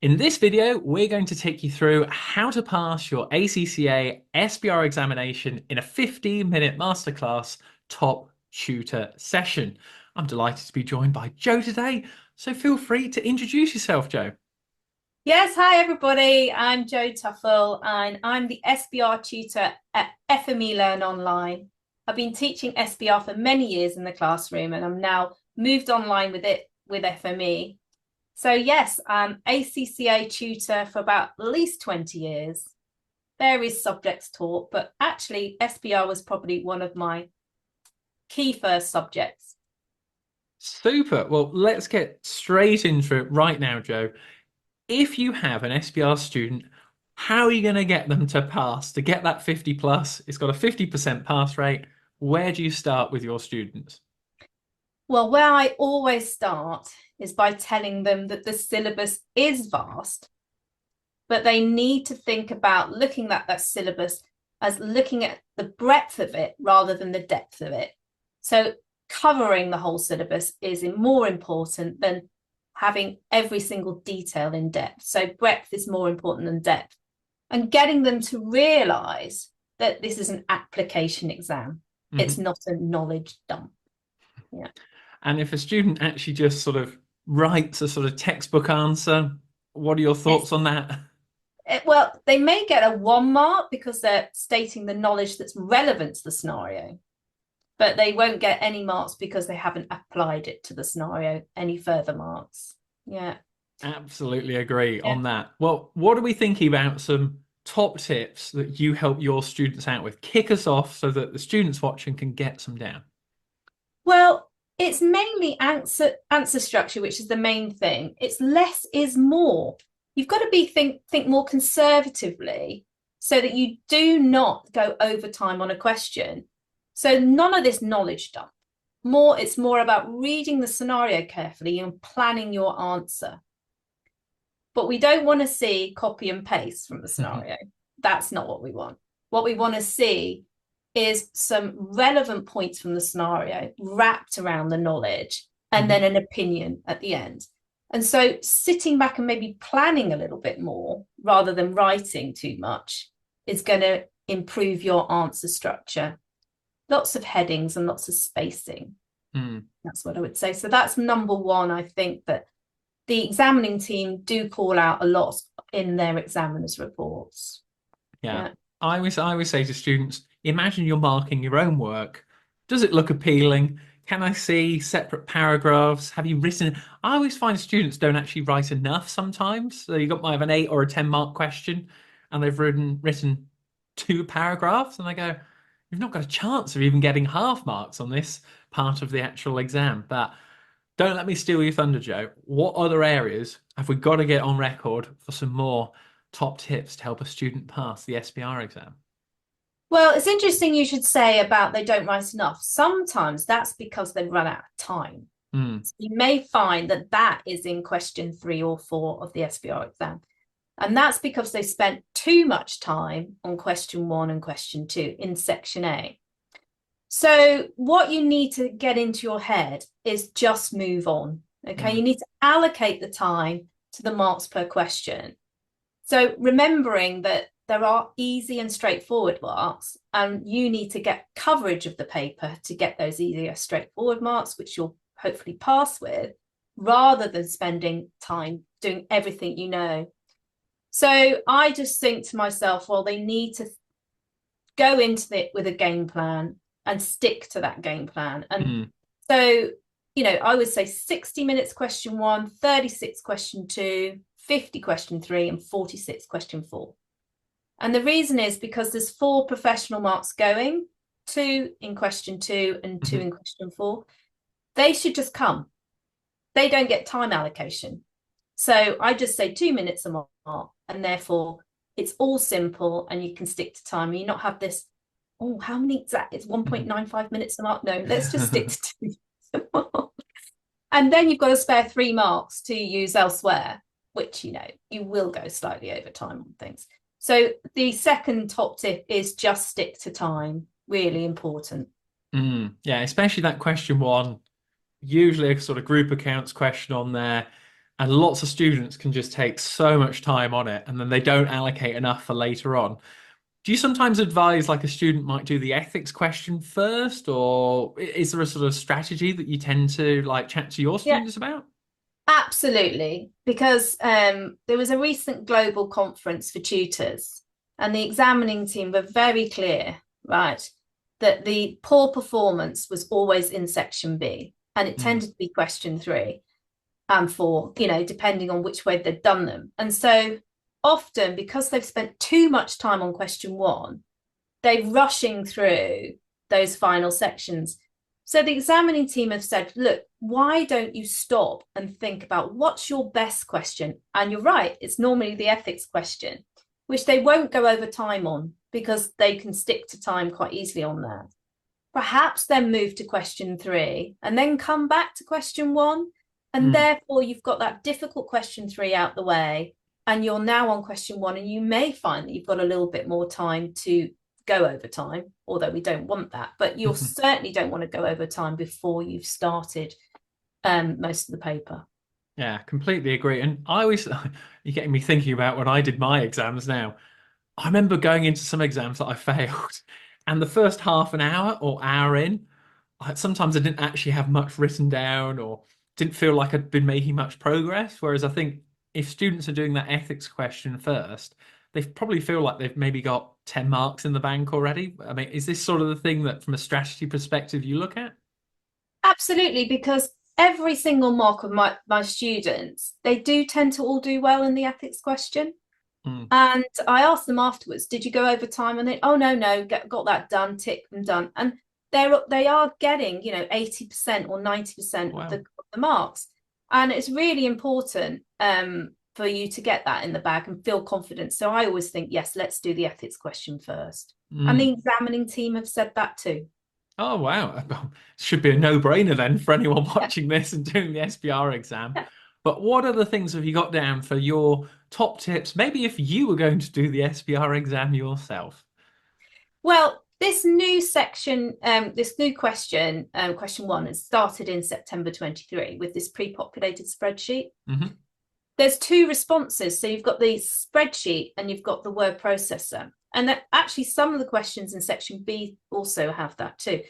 In this video, we're going to take you through how to pass your ACCA SBR examination in a 15-minute masterclass top tutor session. I'm delighted to be joined by Jo today, so feel free to introduce yourself, Jo. Yes, hi everybody. I'm Jo Tuffle and I'm the SBR tutor at FME Learn Online. I've been teaching SBR for many years in the classroom and I'm now moved online with it with FME. So yes, I'm ACCA tutor for about at least 20 years. Various subjects taught, but actually SBR was probably one of my key first subjects. Super. Well, let's get straight into it right now, Jo. If you have an SBR student, how are you going to get them to pass, to get that 50 plus? It's got a 50% pass rate. Where do you start with your students? Well, where I always start is by telling them that the syllabus is vast, but they need to think about looking at that syllabus as looking at the breadth of it rather than the depth of it. So covering the whole syllabus is more important than having every single detail in depth. So breadth is more important than depth. And getting them to realise that this is an application exam. It's not a knowledge dump. Yeah. And if a student actually just sort of writes a sort of textbook answer, what are your Yes. thoughts on that? Well, they may get a 1 mark because they're stating the knowledge that's relevant to the scenario, but they won't get any marks because they haven't applied it to the scenario, any further marks. Yeah. Absolutely agree Yeah. on that. Well, what are we thinking about some top tips that you help your students out with? Kick us off so that the students watching can get some down. Well, it's mainly answer structure, which is the main thing. It's less is more. You've got to think more conservatively so that you do not go over time on a question. So none of this knowledge dump. It's more about reading the scenario carefully and planning your answer. But we don't want to see copy and paste from the scenario. That's not what we want. What we want to see is some relevant points from the scenario wrapped around the knowledge and then an opinion at the end. And so sitting back and maybe planning a little bit more rather than writing too much is going to improve your answer structure. Lots of headings and lots of spacing. That's what I would say. So that's number one. I think that the examining team do call out a lot in their examiners' reports. Yeah. Yeah. I always say to students, imagine you're marking your own work. Does it look appealing? Can I see separate paragraphs? Have you written? I always find students don't actually write enough sometimes. So you got might have an 8 or a 10 mark question and they've written 2 paragraphs, and I go, you've not got a chance of even getting half marks on this part of the actual exam. But don't let me steal your thunder, Jo. What other areas have we got to get on record for some more top tips to help a student pass the SBR exam? Well, it's interesting you should say about they don't write enough. Sometimes that's because they run out of time. So you may find that that is in question 3 or 4 of the SBR exam. And that's because they spent too much time on question 1 and question 2 in section A. So what you need to get into your head is just move on. Okay, you need to allocate the time to the marks per question. So remembering that there are easy and straightforward marks, and you need to get coverage of the paper to get those easier, straightforward marks, which you'll hopefully pass with, rather than spending time doing everything you know. So I just think to myself, well, they need to go into it with a game plan and stick to that game plan. And so, I would say 60 minutes question 1, 36 question 2, 50 question 3, and 46 question 4. And the reason is because there's 4 professional marks going, 2 in question 2 and 2 in question 4. They should just come. They don't get time allocation. So I just say 2 minutes a mark, and therefore it's all simple and you can stick to time. And you not have this, oh, how many exact? It's 1.95 minutes a mark. No, let's just stick to 2. And then you've got to spare 3 marks to use elsewhere, which, you will go slightly over time on things. So the second top tip is just stick to time. Really important. Yeah, especially that question 1, usually a sort of group accounts question on there. and lots of students can just take so much time on it, and then they don't allocate enough for later on. Do you sometimes advise like a student might do the ethics question first, or is there a sort of strategy that you tend to like chat to your Yeah, students about? absolutely. Because there was a recent global conference for tutors, and the examining team were very clear, right, that the poor performance was always in section B, and it Mm, tended to be question 3 and 4, depending on which way they'd done them. And so often, because they've spent too much time on question 1, they're rushing through those final sections. So the examining team have said, look, why don't you stop and think about what's your best question? And you're right, it's normally the ethics question, which they won't go over time on because they can stick to time quite easily on that. Perhaps then move to question 3 and then come back to question 1. And mm. therefore, you've got that difficult question 3 out the way. And you're now on question 1. And you may find that you've got a little bit more time to go over time, although we don't want that. But you certainly don't want to go over time before you've started most of the paper. Yeah, completely agree. And I always, you're getting me thinking about when I did my exams now. I remember going into some exams that I failed, and the first half an hour or hour in, sometimes I didn't actually have much written down or didn't feel like I'd been making much progress. Whereas I think if students are doing that ethics question first, they probably feel like they've maybe got 10 marks in the bank already. I mean, is this sort of the thing that from a strategy perspective you look at? Absolutely, because every single mock of my students, they do tend to all do well in the ethics question. Mm, And I asked them afterwards, did you go over time? And they, oh no, got that done, tick them done. And they are getting, 80% or 90% of wow. the marks. And it's really important for you to get that in the bag and feel confident. So I always think, yes, let's do the ethics question first. And the Mm. examining team have said that too. Oh, wow. Should be a no-brainer then for anyone Yeah. watching this and doing the SBR exam. But what other things have you got down for your top tips? Maybe if you were going to do the SBR exam yourself. Well, this new section, this new question, question 1, has started in September 23 with this pre-populated spreadsheet. Hmm. There's 2 responses. So you've got the spreadsheet and you've got the word processor. And that actually some of the questions in section B also have that too.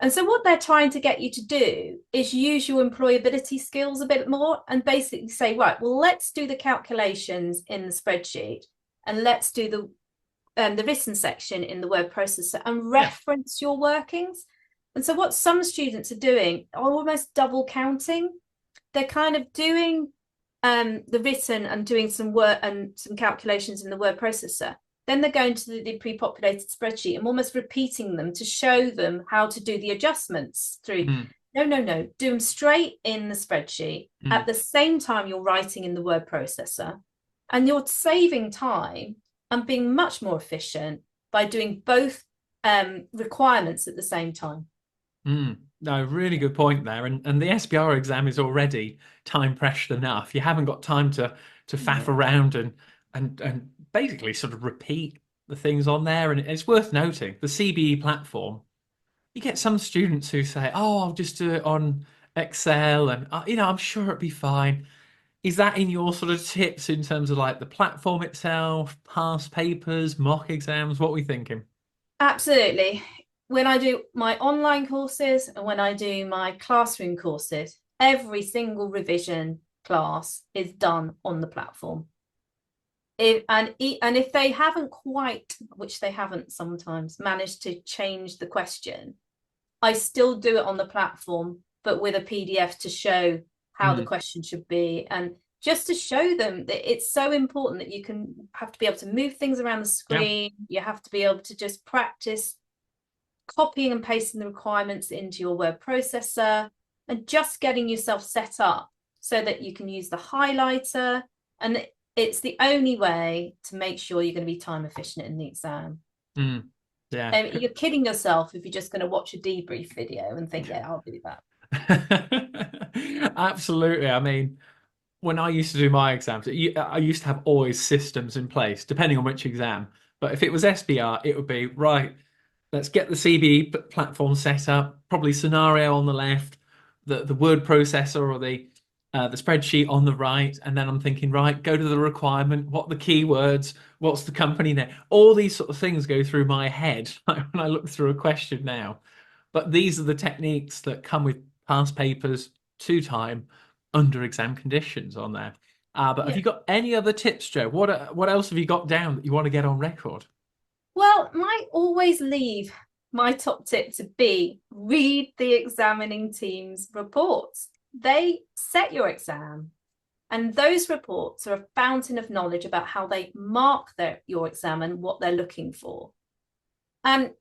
And so what they're trying to get you to do is use your employability skills a bit more and basically say, right, well, let's do the calculations in the spreadsheet and let's do the written section in the word processor and Yeah. reference your workings. And so what some students are doing are almost double counting. They're kind of doing the written and doing some work and some calculations in the word processor. Then they're going to the pre-populated spreadsheet and almost repeating them to show them how to do the adjustments through. Mm, No. Do them straight in the spreadsheet. At mm, the same time, you're writing in the word processor and you're saving time and being much more efficient by doing both requirements at the same time. mm. No, really good point there. And the SBR exam is already time pressured enough. You haven't got time to faff Yeah. around and basically sort of repeat the things on there. And it's worth noting the CBE platform. You get some students who say, "Oh, I'll just do it on Excel, and I'm sure it'll be fine." Is that in your sort of tips in terms of like the platform itself, past papers, mock exams? What are we thinking? Absolutely. When I do my online courses and when I do my classroom courses, every single revision class is done on the platform. And if they haven't quite, which they haven't sometimes, managed to change the question, I still do it on the platform, but with a PDF to show how the Mm, question should be and just to show them that it's so important that you have to be able to move things around the yeah. screen. You have to be able to just practice copying and pasting the requirements into your word processor and just getting yourself set up so that you can use the highlighter. And it's the only way to make sure you're going to be time efficient in the exam. Mm, yeah. And you're kidding yourself if you're just going to watch a debrief video and think, yeah, I'll do that. Absolutely. I mean, when I used to do my exams, I used to have always systems in place, depending on which exam. But if it was SBR, it would be right. Let's get the CBE platform set up, probably scenario on the left, the word processor or the the spreadsheet on the right, and then I'm thinking, right, go to the requirement, what are the keywords, what's the company name? All these sort of things go through my head when I look through a question now. But these are the techniques that come with past papers to time under exam conditions on there. But have Yeah. you got any other tips, Joe? What else have you got down that you want to get on record? Well, I always leave my top tip to be read the examining team's reports. They set your exam, and those reports are a fountain of knowledge about how they mark your exam and what they're looking for. And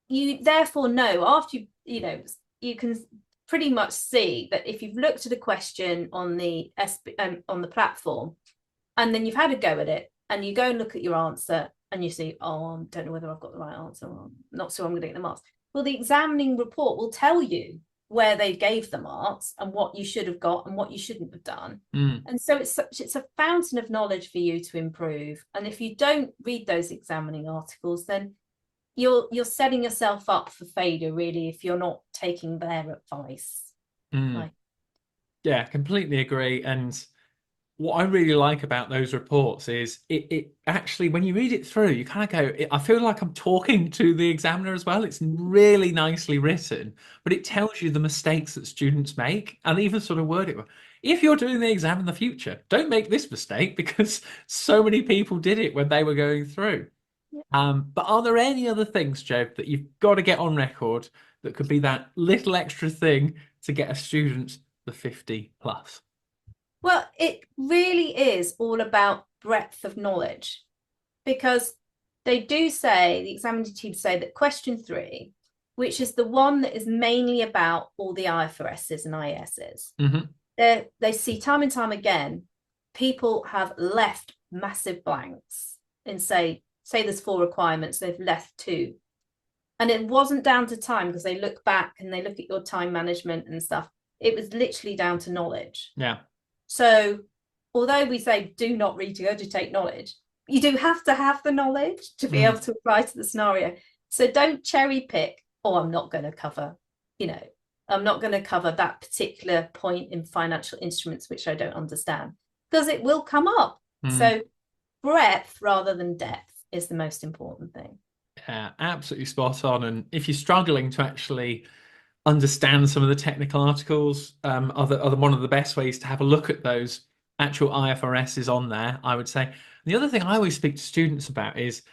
you therefore know after you can pretty much see that if you've looked at a question on the platform, and then you've had a go at it, and you go and look at your answer, and you see, oh, I don't know whether I've got the right answer, or I'm not sure I'm going to get the marks. Well, the examining report will tell you where they gave the marks and what you should have got and what you shouldn't have done. And so it's a fountain of knowledge for you to improve. And if you don't read those examining articles, then you're setting yourself up for failure, really, if you're not taking their advice. Yeah, completely agree. And what I really like about those reports is it actually, when you read it through, you kind of go, I feel like I'm talking to the examiner as well. It's really nicely written, but it tells you the mistakes that students make and even sort of word it. If you're doing the exam in the future, don't make this mistake because so many people did it when they were going through. But are there any other things, Joe, that you've got to get on record that could be that little extra thing to get a student the 50 plus? Well, it really is all about breadth of knowledge, because they do say, the examining team say, that question 3, which is the one that is mainly about all the IFRSs and IASs, they see time and time again, people have left massive blanks and say there's 4 requirements, they've left 2. And it wasn't down to time, because they look back and they look at your time management and stuff. It was literally down to knowledge. Yeah. So although we say do not regurgitate knowledge, you do have to have the knowledge to be able to apply to the scenario. So don't cherry pick, I'm not going to cover, I'm not going to cover that particular point in financial instruments, which I don't understand, because it will come up. So breadth rather than depth is the most important thing. Yeah, absolutely spot on. And if you're struggling to actually understand some of the technical articles, one of the best ways to have a look at those actual IFRSs on there, I would say. And the other thing I always speak to students about is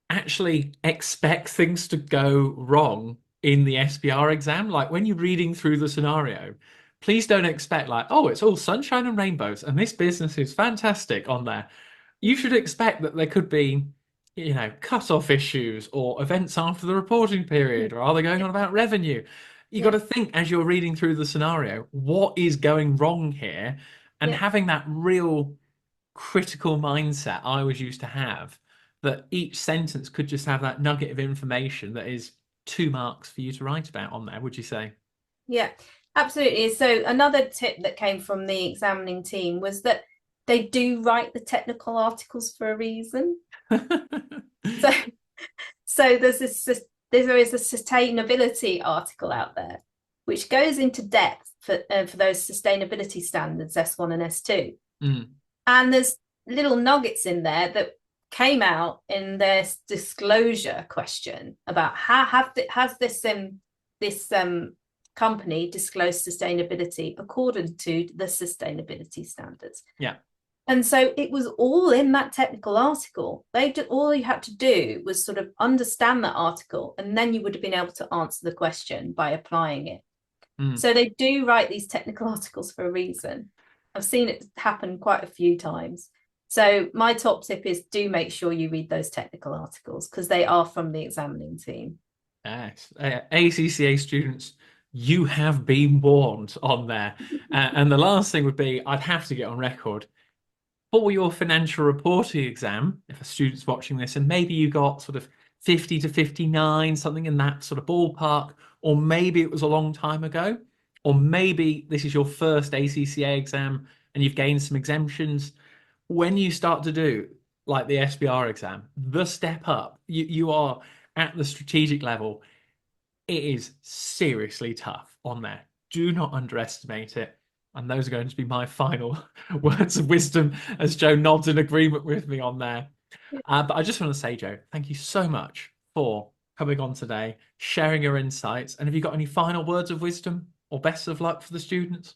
actually expect things to go wrong in the SBR exam. Like when you're reading through the scenario, please don't expect like, oh, it's all sunshine and rainbows and this business is fantastic on there. You should expect that there could be, cut-off issues or events after the reporting period, or are they going on about revenue? You got to think as you're reading through the scenario, what is going wrong here? And having that real critical mindset I always used to have, that each sentence could just have that nugget of information that is 2 marks for you to write about on there, would you say? Yeah, absolutely. So another tip that came from the examining team was that they do write the technical articles for a reason. So there is a sustainability article out there which goes into depth for those sustainability standards S1 and S2. And there's little nuggets in there that came out in their disclosure question about has this company disclosed sustainability according to the sustainability standards. Yeah. And so it was all in that technical article. All you had to do was sort of understand that article, and then you would have been able to answer the question by applying it. So they do write these technical articles for a reason. I've seen it happen quite a few times. So my top tip is do make sure you read those technical articles, because they are from the examining team. Yes. ACCA students, you have been warned on there. And the last thing would be, I'd have to get on record for your financial reporting exam, if a student's watching this, and maybe you got sort of 50 to 59, something in that sort of ballpark, or maybe it was a long time ago, or maybe this is your first ACCA exam and you've gained some exemptions. When you start to do like the SBR exam, the step up, you are at the strategic level. It is seriously tough on there. Do not underestimate it. And those are going to be my final words of wisdom as Joe nods in agreement with me on there. But I just want to say, Joe, thank you so much for coming on today, sharing your insights. And have you got any final words of wisdom or best of luck for the students?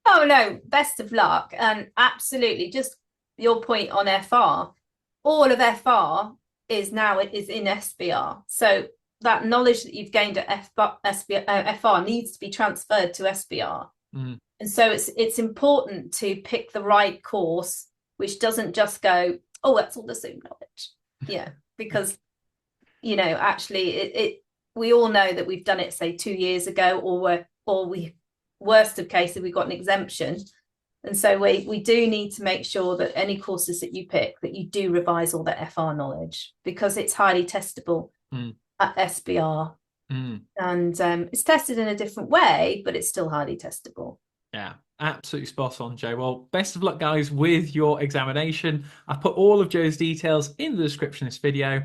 Oh no, best of luck. And absolutely, just your point on FR. All of FR is now in SBR. So that knowledge that you've gained at FR needs to be transferred to SBR. Mm. And so it's important to pick the right course, which doesn't just go, oh, that's all the same knowledge. Yeah, because, you know, actually we all know that we've done it, say, 2 years ago, or we worst of cases, we got an exemption. And so we do need to make sure that any courses that you pick, that you do revise all the FR knowledge, because it's highly testable at SBR. And it's tested in a different way, but it's still highly testable. Yeah, absolutely spot on, Joe. Well, best of luck, guys, with your examination. I've put all of Joe's details in the description of this video,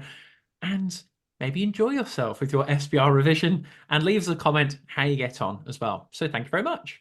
and maybe enjoy yourself with your SBR revision and leave us a comment how you get on as well. So thank you very much.